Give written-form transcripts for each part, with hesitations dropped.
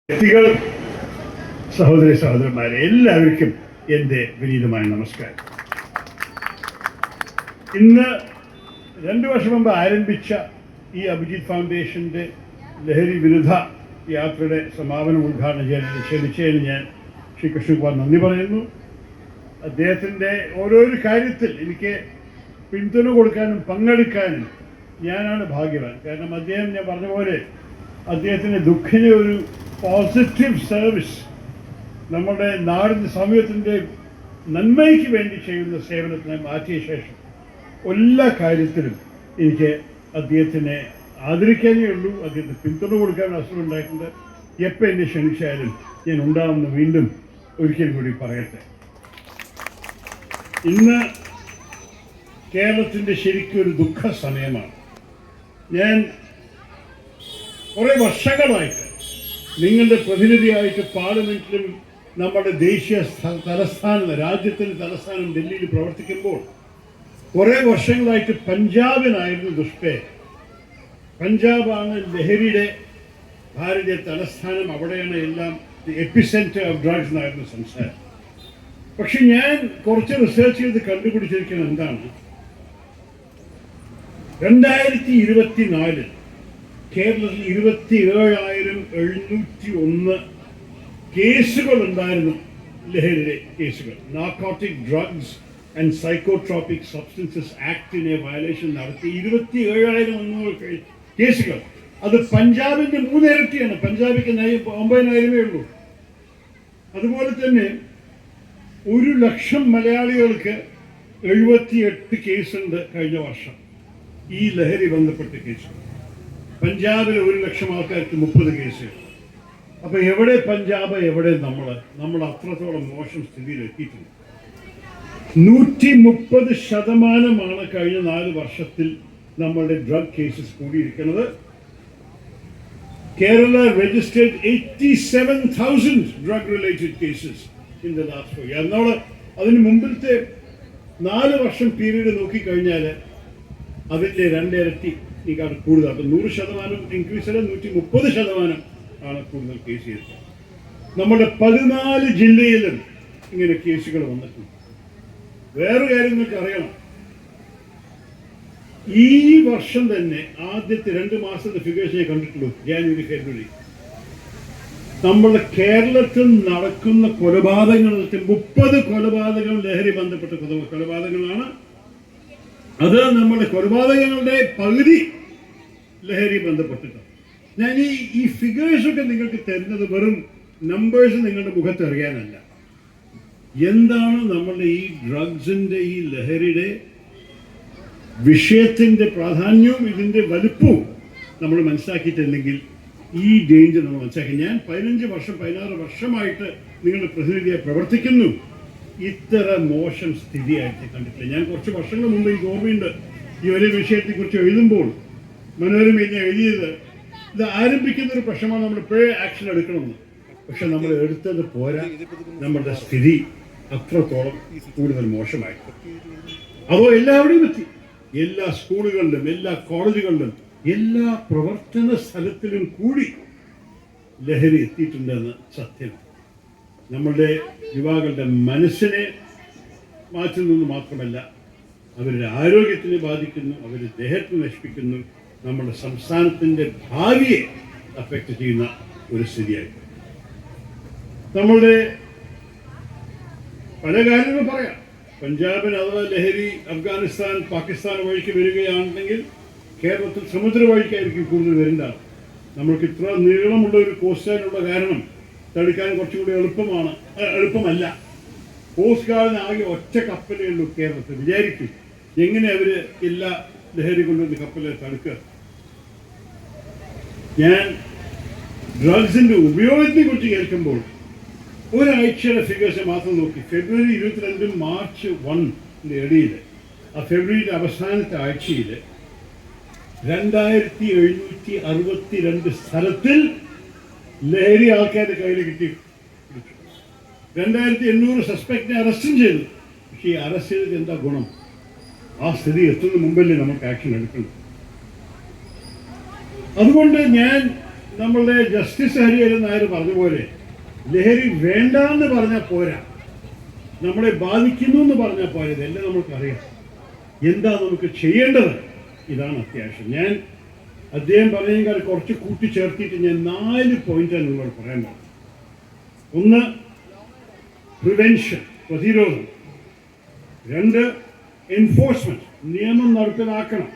വ്യക്തികൾ, സഹോദരി സഹോദരന്മാരെ, എല്ലാവർക്കും എൻ്റെ വിനീതമായ നമസ്കാരം. ഇന്ന് 2 വർഷം മുമ്പ് ആരംഭിച്ച ഈ അഭിജിത്ത് ഫൗണ്ടേഷൻ്റെ ലഹരി വിരുദ്ധ യാത്രയുടെ സമാപനം ഉദ്ഘാടനം ചെയ്യാൻ ക്ഷണിച്ചതിന് ഞാൻ ശ്രീ കൃഷ്ണകുമാർ നന്ദി പറയുന്നു. അദ്ദേഹത്തിൻ്റെ ഓരോരോ കാര്യത്തിൽ എനിക്ക് പിന്തുണ കൊടുക്കാനും പങ്കെടുക്കാനും ഞാനാണ് ഭാഗ്യവാൻ. കാരണം അദ്ദേഹം, ഞാൻ പറഞ്ഞ പോലെ, അദ്ദേഹത്തിൻ്റെ ദുഃഖിന് ഒരു പോസിറ്റീവ് സർവീസ്, നമ്മുടെ നാടിൻ്റെ സമൂഹത്തിൻ്റെ നന്മയ്ക്ക് വേണ്ടി ചെയ്യുന്ന സേവനത്തിനെ മാറ്റിയ ശേഷം എല്ലാ കാര്യത്തിലും എനിക്ക് അദ്ദേഹത്തിനെ ആദരിക്കാനേ ഉള്ളൂ. അദ്ദേഹത്തിന് പിന്തുണ കൊടുക്കാൻ അവസരം ഉണ്ടായിട്ടുണ്ട്. എപ്പോൾ എന്നെ ക്ഷണിച്ചാലും ഞാൻ ഉണ്ടാവുമെന്ന് വീണ്ടും ഒരിക്കൽ കൂടി പറയട്ടെ. ഇന്ന് കേരളത്തിൻ്റെ ശരിക്കും ഒരു ദുഃഖ സമയമാണ്. ഞാൻ കുറേ വർഷങ്ങളായിട്ട് നിങ്ങളുടെ പ്രതിനിധിയായിട്ട് പാർലമെന്റിലും നമ്മുടെ ദേശീയ തലസ്ഥാനം, രാജ്യത്തിൻ്റെ തലസ്ഥാനം ഡൽഹിയിൽ പ്രവർത്തിക്കുമ്പോൾ കുറേ വർഷങ്ങളായിട്ട് പഞ്ചാബിനായിരുന്നു ദുഷ്പേര്. പഞ്ചാബാണ് ലഹരിയുടെ ഭാരതീയ തലസ്ഥാനം, അവിടെയാണ് എല്ലാം എപ്പിസെന്റർ ഓഫ് ഡ്രഗ്സ് എന്നായിരുന്നു സംസാരം. പക്ഷെ ഞാൻ കുറച്ച് റിസർച്ച് ചെയ്ത് കണ്ടുപിടിച്ചിരിക്കുന്നത് എന്താണ്, 2024 കേരളത്തിൽ 27,701 കേസുകൾ ഉണ്ടായിരുന്നു, ലഹരിയുടെ കേസുകൾ. Narcotic drugs and psychotropic substances ആക്ടിനെ വയലേഷൻ നടത്തി 27,100 കേസുകൾ. അത് പഞ്ചാബിന്റെ 3 ഇരട്ടിയാണ്. പഞ്ചാബിക്ക് 9,000 ഉള്ളൂ. അതുപോലെ തന്നെ 1,00,000 മലയാളികൾക്ക് 78 കേസുണ്ട് കഴിഞ്ഞ വർഷം, ഈ ലഹരി ബന്ധപ്പെട്ട കേസുകൾ. പഞ്ചാബിൽ 1,00,000 ആൾക്കാർക്ക് 30 കേസുകൾ. അപ്പൊ എവിടെ പഞ്ചാബ്, എവിടെ നമ്മൾ അത്രത്തോളം മോശം സ്ഥിതിയിൽ എത്തിയിട്ടുണ്ട്. 130% കഴിഞ്ഞ 4 വർഷത്തിൽ നമ്മളുടെ ഡ്രഗ് കേസസ് കൂടിയിരിക്കുന്നത്. Kerala registered 87,000 drug related cases in the last 4 year. നമ്മൾ അതിന് മുമ്പിലത്തെ 4 വർഷം പീരീഡ് നോക്കിക്കഴിഞ്ഞാൽ അതിൻ്റെ 2 ഇരട്ടി ആണ് കൂടുതൽ. അപ്പം 100% ഇൻക്രീസ് അല്ല, 130% ആണ് കൂടുതൽ കേസ് ചെയ്തത്. നമ്മുടെ 14 ജില്ലയിലും ഇങ്ങനെ കേസുകൾ വന്നിട്ടുണ്ട്. വേറെ കാര്യം നിങ്ങൾക്ക് അറിയണം, ഈ വർഷം തന്നെ ആദ്യത്തെ 2 മാസത്തെ ഫിഗേഴ്സ് ഞാൻ കണ്ടിട്ടുള്ളൂ. ജാനുവരി, ഫെബ്രുവരി നമ്മുടെ കേരളത്തിൽ നടക്കുന്ന കൊലപാതകങ്ങളിൽ 30 കൊലപാതകങ്ങൾ ലഹരി ബന്ധപ്പെട്ട കൊലപാതകങ്ങളാണ്. അത് നമ്മുടെ കൊലപാതകങ്ങളുടെ പകുതി ലഹരി ബന്ധപ്പെട്ടിട്ടാണ്. ഞാൻ ഈ ഫിഗേഴ്സൊക്കെ നിങ്ങൾക്ക് തരുന്നത് വെറും നമ്പേഴ്സ് നിങ്ങളുടെ മുഖത്ത് അറിയാനല്ല. എന്താണ് നമ്മളുടെ ഈ ഡ്രഗ്സിൻ്റെ, ഈ ലഹരിയുടെ വിഷയത്തിൻ്റെ പ്രാധാന്യവും ഇതിൻ്റെ വലുപ്പവും നമ്മൾ മനസ്സിലാക്കിയിട്ടില്ലെങ്കിൽ ഈ ഡേഞ്ചർ നമ്മൾ മനസ്സിലാക്കി. ഞാൻ 16 വർഷമായിട്ട് നിങ്ങളുടെ പ്രതിനിധിയായി പ്രവർത്തിക്കുന്നു. ഇത്ര മോശം സ്ഥിതിയായിട്ട് കണ്ടിട്ടില്ല. ഞാൻ കുറച്ച് വർഷങ്ങൾ മുമ്പ് എനിക്ക് ഓർമ്മയുണ്ട്, ഈ ഒരു വിഷയത്തെക്കുറിച്ച് എഴുതുമ്പോൾ മനോരമയിൽ ഞാൻ എഴുതിയത്, ഇത് ആരംഭിക്കുന്ന ഒരു പ്രശ്നമാണ്, നമ്മൾ ഇപ്പോഴേ ആക്ഷൻ എടുക്കണമെന്ന്. പക്ഷെ നമ്മൾ എടുത്തത് പോരാ, നമ്മുടെ സ്ഥിതി അത്രത്തോളം കൂടുതൽ മോശമായിട്ട്. അതോ എല്ലാവരുടെയും എത്തി, എല്ലാ സ്കൂളുകളിലും, എല്ലാ കോളേജുകളിലും, എല്ലാ പ്രവർത്തന സ്ഥലത്തിലും കൂടി ലഹരി എത്തിയിട്ടുണ്ടെന്ന് സത്യം. നമ്മളുടെ യുവാക്കളുടെ മനസ്സിനെ മാറ്റുന്നത് മാത്രമല്ല, അവരുടെ ആരോഗ്യത്തിനെ ബാധിക്കുന്നു, അവരുടെ ദേഹത്തെ നശിപ്പിക്കുന്നു, നമ്മുടെ സംസ്ഥാനത്തിൻ്റെ ഭാവിയെ അഫക്റ്റ് ചെയ്യുന്ന ഒരു സ്ഥിതിയായി. നമ്മളുടെ പല കാര്യങ്ങളും പറയാം. പഞ്ചാബിന് അഥവാ ലഹരി അഫ്ഗാനിസ്ഥാൻ, പാകിസ്ഥാൻ വഴിക്ക് വരികയാണെങ്കിൽ കേരളത്തിൽ സമുദ്ര വഴിക്കായിരിക്കും കൂടുതൽ വരേണ്ടത്. നമ്മൾക്ക് ഇത്ര നീളമുള്ള ഒരു കോസ്റ്റ് ലൈനുള്ള കാരണം തടുക്കാൻ കുറച്ചുകൂടി എളുപ്പമല്ല. കോസ്റ്റ് ഗാർഡിന് ആകെ ഒറ്റ കപ്പലേ ഉള്ളൂ കേരളത്തിൽ. വിചാരിക്കും എങ്ങനെ അവർ എല്ലാ ലഹരി കൊണ്ടുവന്ന് കപ്പലെ തടുക്കുക. ഞാൻ ഡ്രഗ്സിന്റെ ഉപയോഗത്തെ കുറിച്ച് കേൾക്കുമ്പോൾ ഒരാഴ്ചയുടെ ഫിഗേഴ്സ് മാത്രം നോക്കി, ഫെബ്രുവരി 22 മാർച്ച് 1 ഇടയിൽ, ആ ഫെബ്രുവരിയുടെ അവസാനത്തെ ആഴ്ചയിൽ 2,762 സ്ഥലത്തിൽ ലഹരി ആൾക്കാരുടെ കയ്യിൽ കിട്ടി. 2,800 സസ്പെക്ടിനെ അറസ്റ്റും ചെയ്തു. പക്ഷേ ഈ അറസ്റ്റ് ചെയ്തത് എന്താ ഗുണം? ആ സ്ഥിതി എത്തുന്ന മുമ്പല്ലേ നമുക്ക് ആക്ഷൻ എടുക്കണം. അതുകൊണ്ട് ഞാൻ നമ്മളുടെ ജസ്റ്റിസ് ഹരിഹരൻ നായർ പറഞ്ഞ പോലെ ലഹരി വേണ്ട എന്ന് പറഞ്ഞാൽ പോരാ, നമ്മളെ ബാധിക്കുന്നു എന്ന് പറഞ്ഞാൽ പോരാ. ഇതെല്ലാം നമുക്കറിയാം. എന്താ നമുക്ക് ചെയ്യേണ്ടത്? ഇതാണ് അത്യാവശ്യം. ഞാൻ അദ്ദേഹം പറഞ്ഞതിനേക്കാൾ കുറച്ച് കൂട്ടിച്ചേർത്തിട്ട് ഞാൻ 4 പോയിന്റാണ് നിങ്ങളോട് പറയാൻ പോകുന്നത്. ഒന്ന്, പ്രിവെൻഷൻ, പ്രതിരോധം. 2, എൻഫോഴ്സ്മെന്റ്, നിയമം നടപ്പിലാക്കണം.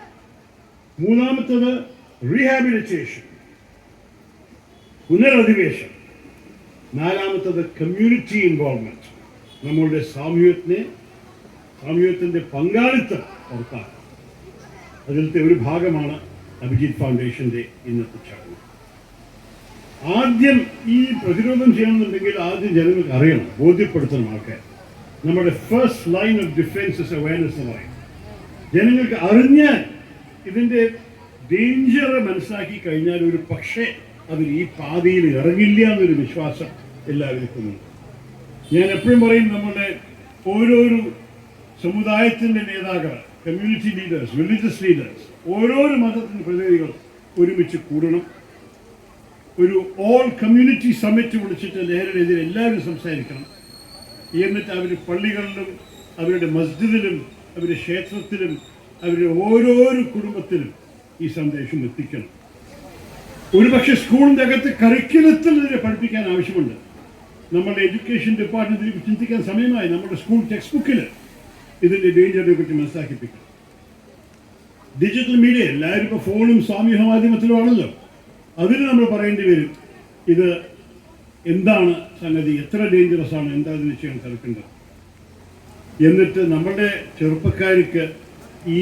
3, റീഹാബിലിറ്റേഷൻ, പുനരധിവേശം. 4, കമ്മ്യൂണിറ്റി ഇൻവോൾവ്മെന്റ്, നമ്മളുടെ സാമൂഹ്യത്തിൻ്റെ പങ്കാളിത്തം ഉറപ്പാക്കുക. അതിലത്തെ ഒരു ഭാഗമാണ് അഭിജിത്ത് ഫൗണ്ടേഷന്റെ ഇന്നത്തെ ചടങ്ങ്. ആദ്യം ഈ പ്രതിരോധം ചെയ്യണമെന്നുണ്ടെങ്കിൽ ആദ്യം ജനങ്ങൾക്ക് അറിയണം, ബോധ്യപ്പെടുത്തണം ആൾക്കാർ. നമ്മുടെ first line of defence is awareness എന്ന് പറയും. ജനങ്ങൾക്ക് അറിഞ്ഞാൽ ഇതിൻ്റെ ഡേഞ്ചർ മനസ്സിലാക്കി കഴിഞ്ഞാൽ ഒരു പക്ഷേ അവർ ഈ പാതയിൽ ഇറങ്ങില്ല എന്നൊരു വിശ്വാസം എല്ലാവർക്കും ഉണ്ട്. ഞാൻ എപ്പോഴും പറയും, നമ്മുടെ ഓരോരോ സമുദായത്തിൻ്റെ നേതാക്കൾ, കമ്മ്യൂണിറ്റി ലീഡേഴ്സ്, റിലീജിയസ് ലീഡേഴ്സ്, ഓരോരോ മതത്തിൻ്റെ പ്രതിനിധികൾ ഒരുമിച്ച് കൂടണം. ഒരു ഓൾ കമ്മ്യൂണിറ്റി സമ്മിറ്റ് വിളിച്ചിട്ട് ലഹരിനെതിരെ എല്ലാവരും സംസാരിക്കണം. എന്നിട്ട് അവർ പള്ളികളിലും അവരുടെ മസ്ജിദിലും അവരുടെ ക്ഷേത്രത്തിലും അവരുടെ ഓരോരോ കുടുംബത്തിലും ഈ സന്ദേശം എത്തിക്കണം. ഒരുപക്ഷെ സ്കൂളിൻ്റെ അകത്ത് കരിക്കുലത്തിൽ ഇതിനെ പഠിപ്പിക്കാൻ ആവശ്യമുണ്ട്. നമ്മുടെ എഡ്യൂക്കേഷൻ ഡിപ്പാർട്ട്മെന്റിൽ ചിന്തിക്കാൻ സമയമായി. നമ്മുടെ സ്കൂൾ ടെക്സ്റ്റ് ബുക്കിൽ ഇതിൻ്റെ ഡേഞ്ചറിനെ പറ്റി മനസ്സിലാക്കിപ്പിക്കണം. ഡിജിറ്റൽ മീഡിയ, എല്ലാവരും ഇപ്പോൾ ഫോണും സാമൂഹ്യ മാധ്യമത്തിലുമാണല്ലോ. അതിന് നമ്മൾ പറയേണ്ടി വരും, ഇത് എന്താണ് സംഗതി, എത്ര ഡേഞ്ചറസ് ആണ്, എന്താ ഇതിന് ചെയ്യാൻ സാധിക്കേണ്ടത്. എന്നിട്ട് നമ്മുടെ ചെറുപ്പക്കാർക്ക് ഈ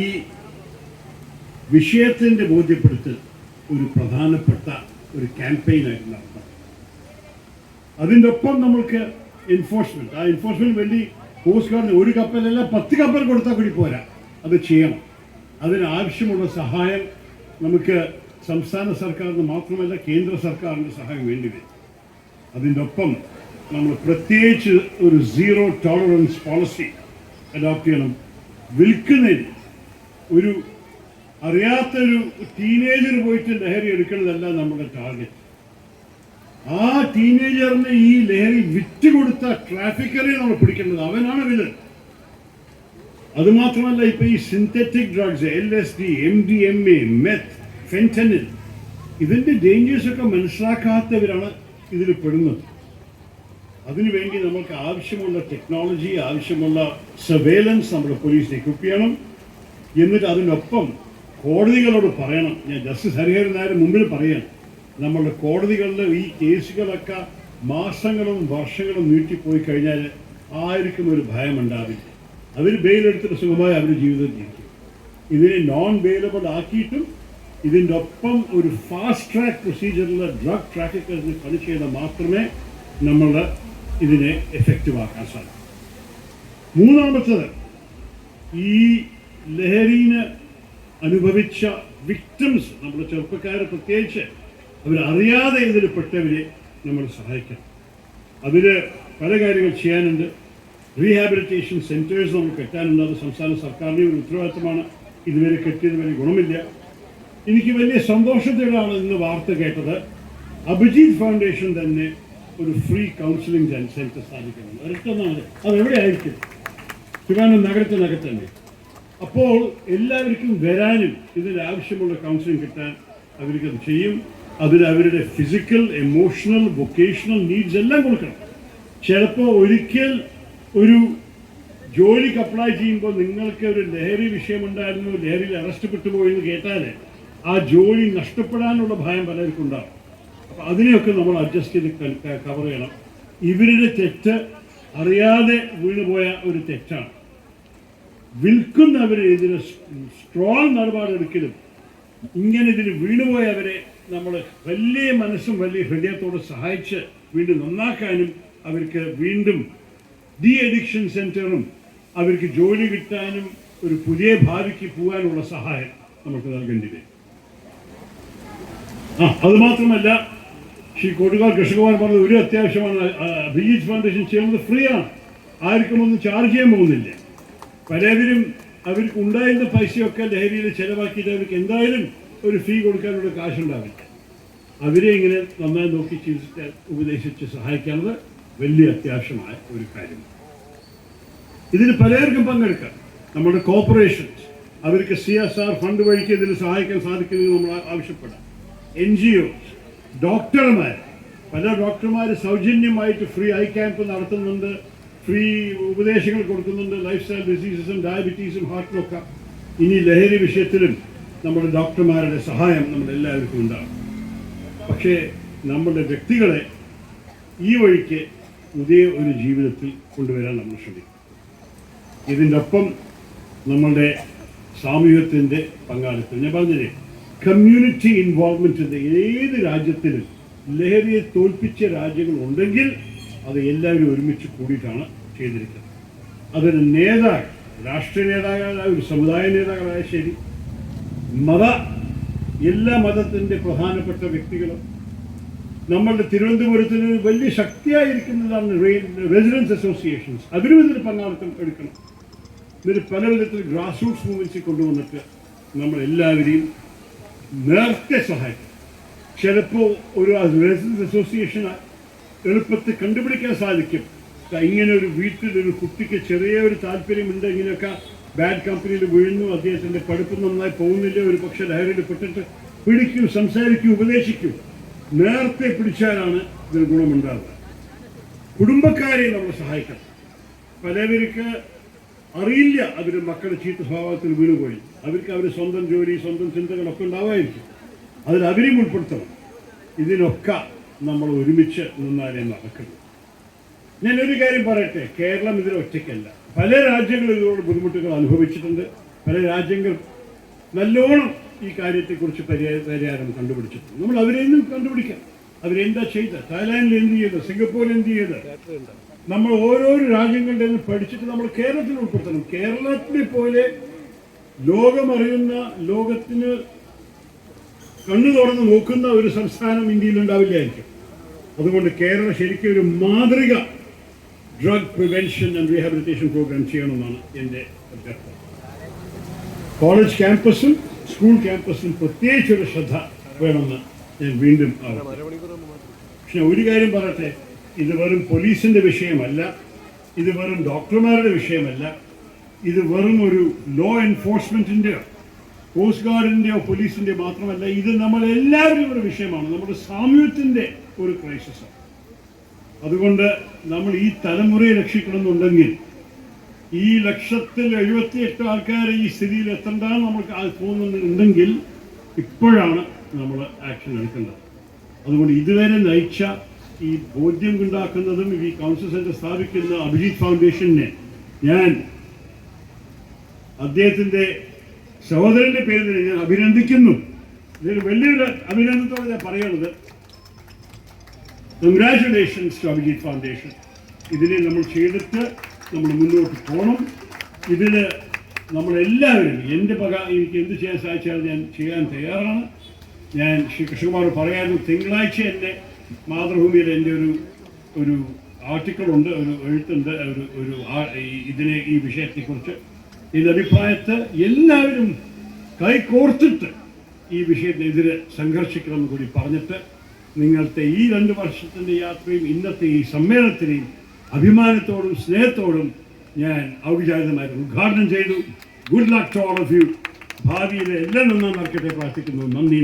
വിഷയത്തിൻ്റെ ബോധ്യപ്പെടുത്തൽ ഒരു പ്രധാനപ്പെട്ട ഒരു ക്യാമ്പയിനായിട്ട് നടത്തണം. അതിൻ്റെ ഒപ്പം നമ്മൾക്ക് എൻഫോഴ്സ്മെന്റ്, ആ എൻഫോഴ്സ്മെന്റ് വേണ്ടി കോസ്റ്റ് ഗാർഡിന് ഒരു കപ്പലല്ല 10 കപ്പൽ കൊടുത്താൽ കൂടി പോരാ, അത് ചെയ്യണം. അതിനാവശ്യമുള്ള സഹായം നമുക്ക് സംസ്ഥാന സർക്കാരിന് മാത്രമല്ല കേന്ദ്ര സർക്കാരിൻ്റെ സഹായം വേണ്ടി വരും. അതിൻ്റെ ഒപ്പം നമ്മൾ പ്രത്യേകിച്ച് ഒരു സീറോ ടോളറൻസ് പോളിസി അഡോപ്റ്റ് ചെയ്യണം. വിൽക്കുന്നതിന് ഒരു അറിയാത്തൊരു ടീനേജർ പോയിട്ട് ലഹരി എടുക്കുന്നതല്ല നമ്മുടെ ടാർഗറ്റ്. ആ ടീനേജറിന് ഈ ലഹരി വിറ്റുകൊടുത്ത ട്രാഫിക്കറെ നമ്മൾ പിടിക്കേണ്ടത്, അവനാണ് വില്ലൻ. അതുമാത്രമല്ല, ഇപ്പൊ ഈ synthetic drugs, LSD, MDMA, meth, fentanyl, ഇതിന്റെ ഡേഞ്ചേഴ്സ് ഒക്കെ മനസ്സിലാക്കാത്തവരാണ് ഇതിൽ പെടുന്നത്. അതിനുവേണ്ടി നമുക്ക് ആവശ്യമുള്ള ടെക്നോളജി, ആവശ്യമുള്ള സർവേലൻസ് നമ്മുടെ പോലീസിനെ എക്വിപ്പ് ചെയ്യണം. എന്നിട്ട് അതിനൊപ്പം കോടതികളോട് പറയണം. ഞാൻ ജസ്റ്റിസ് ഹരിഹരൻ നായർ മുമ്പിൽ പറയണം, നമ്മളുടെ കോടതികളിൽ ഈ കേസുകളൊക്കെ മാസങ്ങളും വർഷങ്ങളും നീട്ടിപ്പോയി കഴിഞ്ഞാൽ ആർക്കും ഒരു ഭയം ഉണ്ടാവില്ല. അവർ ബെയിലെടുത്തിട്ട് സുഖമായി അവരുടെ ജീവിതം ജീവിക്കും. ഇതിനെ നോൺ ബെയിലബിൾ ആക്കിയിട്ടും ഇതിൻ്റെ ഒപ്പം ഒരു ഫാസ്റ്റ് ട്രാക്ക് പ്രൊസീജിയറിൽ ഡ്രഗ് ട്രാഫിക്കേഴ്സിന് പണി ചെയ്താൽ മാത്രമേ നമ്മൾ ഇതിനെ എഫക്റ്റീവ് ആക്കാൻ സാധിക്കൂ. മൂന്നാമത്തത്, ഈ ലഹരിന് അനുഭവിച്ച വിക്ടിംസ്, നമ്മുടെ ചെറുപ്പക്കാരെ പ്രത്യേകിച്ച് അവരറിയാതെ ഇതിൽ പെട്ടവരെ നമ്മൾ സഹായിക്കണം. അതിൽ പല കാര്യങ്ങൾ ചെയ്യാനുണ്ട്. റീഹാബിലിറ്റേഷൻ സെൻറ്റേഴ്സ് നമുക്ക് കെട്ടാനുണ്ട്. അത് സംസ്ഥാന സർക്കാരിൻ്റെ ഒരു ഉത്തരവാദിത്തമാണ്. ഇതുവരെ കെട്ടിയത് വലിയ ഗുണമില്ല. എനിക്ക് വലിയ സന്തോഷത്തോടെയാണ് ഇന്ന് വാർത്ത കേട്ടത്, അഭിജിത്ത് ഫൗണ്ടേഷൻ തന്നെ ഒരു ഫ്രീ കൗൺസിലിംഗ് സെൻറ്റർ സ്ഥാപിക്കുന്നത്. അതൊക്കെ അതെവിടെയായിരിക്കും? ട്രിവാൻഡ്രം നഗരത്തിനകത്ത് തന്നെ. അപ്പോൾ എല്ലാവർക്കും വരാനും ഇതിന് ആവശ്യമുള്ള കൗൺസിലിംഗ് കിട്ടാൻ അവർക്കത് ചെയ്യും. അതിൽ അവരുടെ ഫിസിക്കൽ, എമോഷണൽ, വൊക്കേഷണൽ നീഡ്സ് എല്ലാം കൊടുക്കണം. ചിലപ്പോൾ ഒരിക്കൽ ഒരു ജോലിക്ക് അപ്ലൈ ചെയ്യുമ്പോൾ നിങ്ങൾക്ക് ഒരു ലഹരി വിഷയമുണ്ടായിരുന്നു, ലഹരിയിൽ അറസ്റ്റ് പെട്ടുപോയി എന്ന് കേട്ടാൽ ആ ജോലി നഷ്ടപ്പെടാനുള്ള ഭയം പലർക്കും ഉണ്ടാകും. അപ്പം അതിനെയൊക്കെ നമ്മൾ അഡ്ജസ്റ്റ് ചെയ്ത് കവർ ചെയ്യണം. ഇവരുടെ തെറ്റ് അറിയാതെ വീണുപോയ ഒരു തെറ്റാണ്. വിൽക്കുന്നവരെ ഇതിന് സ്ട്രോങ് നിലപാടെടുക്കലും ഇങ്ങനെ ഇതിന് വീണുപോയവരെ നമ്മൾ വലിയ മനസ്സും വലിയ ഹൃദയത്തോടെ സഹായിച്ച് വീണ്ടും നന്നാക്കാനും അവർക്ക് വീണ്ടും ഡി അഡിക്ഷൻ സെൻറ്ററും അവർക്ക് ജോലി കിട്ടാനും ഒരു പുതിയ ഭാവിക്ക് പോകാനുള്ള സഹായം നമുക്ക് നൽകേണ്ടി വരും. അതുമാത്രമല്ല, ശ്രീ കോട്ടുകാൽ കൃഷ്ണകുമാർ പറഞ്ഞത് ഒരു അത്യാവശ്യമാണ്. അഭിജിത്ത് ഫൗണ്ടേഷൻ ചെയ്യുന്നത് ഫ്രീ ആണ്, ആർക്കും ഒന്നും ചാർജ് ചെയ്യാൻ പോകുന്നില്ല. പലവരും അവർക്ക് ഉണ്ടായിരുന്ന പൈസയൊക്കെ ലഹരിയിൽ ചിലവാക്കിയിട്ട് അവർക്ക് എന്തായാലും ഒരു ഫീ കൊടുക്കാനുള്ള കാശുണ്ടാവില്ല. അവരെ ഇങ്ങനെ നന്നായി നോക്കി ചികിത്സിച്ച് ഉപദേശിച്ച് സഹായിക്കാവുന്നത് വലിയ അത്യാവശ്യമായ ഒരു കാര്യമാണ്. ഇതിന് പലർക്കും പങ്കെടുക്കാം. നമ്മുടെ കോർപ്പറേഷൻസ് അവർക്ക് CSR ഫണ്ട് വഴിക്ക് ഇതിന് സഹായിക്കാൻ സാധിക്കുമെന്ന് നമ്മൾ ആവശ്യപ്പെടാം. NGOs, ഡോക്ടർമാർ, പല ഡോക്ടർമാർ സൗജന്യമായിട്ട് ഫ്രീ ഐ ക്യാമ്പ് നടത്തുന്നുണ്ട്, ഫ്രീ ഉപദേശങ്ങൾ കൊടുക്കുന്നുണ്ട്. ലൈഫ് സ്റ്റൈൽ ഡിസീസസും ഡയബറ്റീസും ഹാർട്ടിനൊക്കെ. ഇനി ലഹരി വിഷയത്തിലും നമ്മുടെ ഡോക്ടർമാരുടെ സഹായം നമ്മളെല്ലാവർക്കും ഉണ്ടാകും. പക്ഷേ നമ്മുടെ വ്യക്തികളെ ഈ വഴിക്ക് പുതിയ ഒരു ജീവിതത്തിൽ കൊണ്ടുവരാൻ നമ്മൾ ശ്രമിക്കും. ഇതിൻ്റെ ഒപ്പം നമ്മളുടെ സാമൂഹ്യത്തിൻ്റെ പങ്കാളിത്തം ഞാൻ പറഞ്ഞില്ലേ, കമ്മ്യൂണിറ്റി ഇൻവോൾവ്മെൻറ്റിൻ്റെ ഏത് രാജ്യത്തിലും ലഹരിയെ തോൽപ്പിച്ച രാജ്യങ്ങൾ ഉണ്ടെങ്കിൽ അത് എല്ലാവരും ഒരുമിച്ച് കൂടിയിട്ടാണ് ചെയ്തിരിക്കുന്നത്. അതൊരു നേതാക്കൾ, രാഷ്ട്രീയ നേതാക്കളായ ഒരു സമുദായ നേതാക്കളായ ശരി, എല്ലാ മതത്തിൻ്റെ പ്രധാനപ്പെട്ട വ്യക്തികളും നമ്മളുടെ തിരുവനന്തപുരത്തിന് വലിയ ശക്തിയായിരിക്കുന്നതാണ് റെസിഡൻസ് അസോസിയേഷൻസ്. അവരും ഇതിന് പങ്കാളിത്തം എടുക്കണം. ഇതിന് പല വിധത്തിൽ ഗ്രാസ് റൂട്ട്സ് മൂവ്മെൻറ്റ്സിൽ കൊണ്ടുവന്നിട്ട് നമ്മളെല്ലാവരെയും നേരത്തെ സഹായിക്കും. ചിലപ്പോൾ ഒരു റെസിഡൻസ് അസോസിയേഷൻ എളുപ്പത്തിൽ കണ്ടുപിടിക്കാൻ സാധിക്കും. ഇങ്ങനെ ഒരു വീട്ടിലൊരു കുട്ടിക്ക് ചെറിയ ഒരു താല്പര്യമുണ്ട്, ഇങ്ങനെയൊക്കെ ബാഡ് കമ്പനിയിൽ വീഴുന്നു, അദ്ദേഹത്തിൻ്റെ പഠിപ്പ് നന്നായി പോകുന്നില്ല, ഒരു പക്ഷേ ലഹരിയിൽ പെട്ടിട്ട് പിടിക്കൂ, സംസാരിക്കൂ, ഉപദേശിക്കൂ. നേരത്തെ പിടിച്ചാലാണ് ഇതിന് ഗുണമുണ്ടാകുക. കുടുംബക്കാരെ നമ്മൾ സഹായിക്കണം. പലവർക്ക് അറിയില്ല അവർ മക്കളുടെ ചീത്ത സ്വഭാവത്തിൽ വീണുപോയി. അവർക്ക് അവർ സ്വന്തം ജോലി, സ്വന്തം ചിന്തകളൊക്കെ ഉണ്ടാവായിരിക്കും. അതിൽ അവരെയും ഉൾപ്പെടുത്തണം. ഇതിനൊക്കെ നമ്മൾ ഒരുമിച്ച് നിന്നാലേ നടക്കുന്നു. ഞാനൊരു കാര്യം പറയട്ടെ, കേരളം ഇതിന് ഒറ്റയ്ക്കല്ല. പല രാജ്യങ്ങളും ഇതിനോട് ബുദ്ധിമുട്ടുകൾ അനുഭവിച്ചിട്ടുണ്ട്. പല രാജ്യങ്ങൾ നല്ലോണം ഈ കാര്യത്തെക്കുറിച്ച് പരിഹാരം കണ്ടുപിടിച്ചിട്ടുണ്ട്. നമ്മൾ അവരെയും കണ്ടുപിടിക്കാം. അവരെന്താ ചെയ്ത്, തായ്ലാൻഡിൽ എന്ത് ചെയ്ത്, സിംഗപ്പൂരിൽ എന്ത് ചെയ്ത്, നമ്മൾ ഓരോരോ രാജ്യങ്ങളുടെ പഠിച്ചിട്ട് നമ്മൾ കേരളത്തിൽ ഉൾപ്പെടുത്തണം. കേരളത്തിനെ പോലെ ലോകമറിയുന്ന, ലോകത്തിന് കണ്ണു തുറന്ന് നോക്കുന്ന ഒരു സംസ്ഥാനം ഇന്ത്യയിൽ ഉണ്ടാവില്ലായിരിക്കും. അതുകൊണ്ട് കേരളം ശരിക്കും ഒരു മാതൃക drug prevention and rehabilitation programme ചെയ്യണമെന്നാണ് എൻ്റെ അഭ്യർത്ഥന. കോളേജ് ക്യാമ്പസും സ്കൂൾ ക്യാമ്പസും പ്രത്യേകിച്ചൊരു ശ്രദ്ധ വേണമെന്ന് ഞാൻ വീണ്ടും പക്ഷെ ഒരു കാര്യം പറയട്ടെ, ഇത് വെറും പോലീസിൻ്റെ വിഷയമല്ല, ഇത് വെറും ഡോക്ടർമാരുടെ വിഷയമല്ല, ഇത് വെറും ഒരു ലോ എൻഫോഴ്സ്മെൻറ്റിൻ്റെയോ കോസ്റ്റ് ഗാർഡിൻ്റെയോ പോലീസിൻ്റെ മാത്രമല്ല, ഇത് നമ്മളെല്ലാവരും ഒരു വിഷയമാണ്. നമ്മുടെ സാമൂഹ്യത്തിൻ്റെ ഒരു ക്രൈസിസാണ്. അതുകൊണ്ട് നമ്മൾ ഈ തലമുറയെ രക്ഷിക്കണമെന്നുണ്ടെങ്കിൽ ഈ 1,78,000 ആൾക്കാർ ഈ സ്ഥിതിയിൽ എത്തേണ്ടതാണ് നമുക്ക് തോന്നുന്നുണ്ടെങ്കിൽ ഇപ്പോഴാണ് നമ്മൾ ആക്ഷൻ എടുക്കേണ്ടത്. അതുകൊണ്ട് ഇതുവരെ നയിച്ച ഈ ബോധ്യം ഉണ്ടാക്കുന്നതും ഈ കൗൺസിൽ സെന്റർ സ്ഥാപിക്കുന്ന അഭിജിത്ത് ഫൗണ്ടേഷനെ ഞാൻ അദ്ദേഹത്തിൻ്റെ സഹോദരൻ്റെ പേരിൽ ഞാൻ അഭിനന്ദിക്കുന്നു. ഇതൊരു വലിയൊരു അഭിനന്ദനത്തോടെ ഞാൻ പറയുന്നത്, കൺഗ്രാറ്റുലേഷൻസ് ടു അഭിജിത്ത് ഫൗണ്ടേഷൻ. ഇതിനെ നമ്മൾ ചെയ്തിട്ട് നമ്മൾ മുന്നോട്ട് പോകണം. ഇതിൽ നമ്മളെല്ലാവരും എൻ്റെ എനിക്ക് എന്ത് ചെയ്യാൻ സാധിച്ചാലും ഞാൻ ചെയ്യാൻ തയ്യാറാണ്. ഞാൻ ശ്രീ കൃഷ്ണകുമാർ പറയാനും തിങ്കളാഴ്ച എൻ്റെ മാതൃഭൂമിയിൽ എൻ്റെ ഒരു ആർട്ടിക്കിളുണ്ട്, ഒരു എഴുത്തുണ്ട്, ഈ വിഷയത്തെക്കുറിച്ച്. ഇതിൻ്റെ അഭിപ്രായത്തെ എല്ലാവരും കൈകോർത്തിട്ട് ഈ വിഷയത്തിനെതിരെ സംഘർഷിക്കണമെന്ന് കൂടി പറഞ്ഞിട്ട് നിങ്ങളുടെ ഈ 2 വർഷത്തിൻ്റെ യാത്രയും ഇന്നത്തെ ഈ സമ്മേളനത്തിനെയും അഭിമാനത്തോടും സ്നേഹത്തോടും ഞാൻ ഔപചാരികമായി ഉദ്ഘാടനം ചെയ്തു. Good luck to all of you. ഭാവിയിലെ എല്ലാം നന്നായി നടക്കട്ടെ പ്രാർത്ഥിക്കുന്നു. നന്ദി.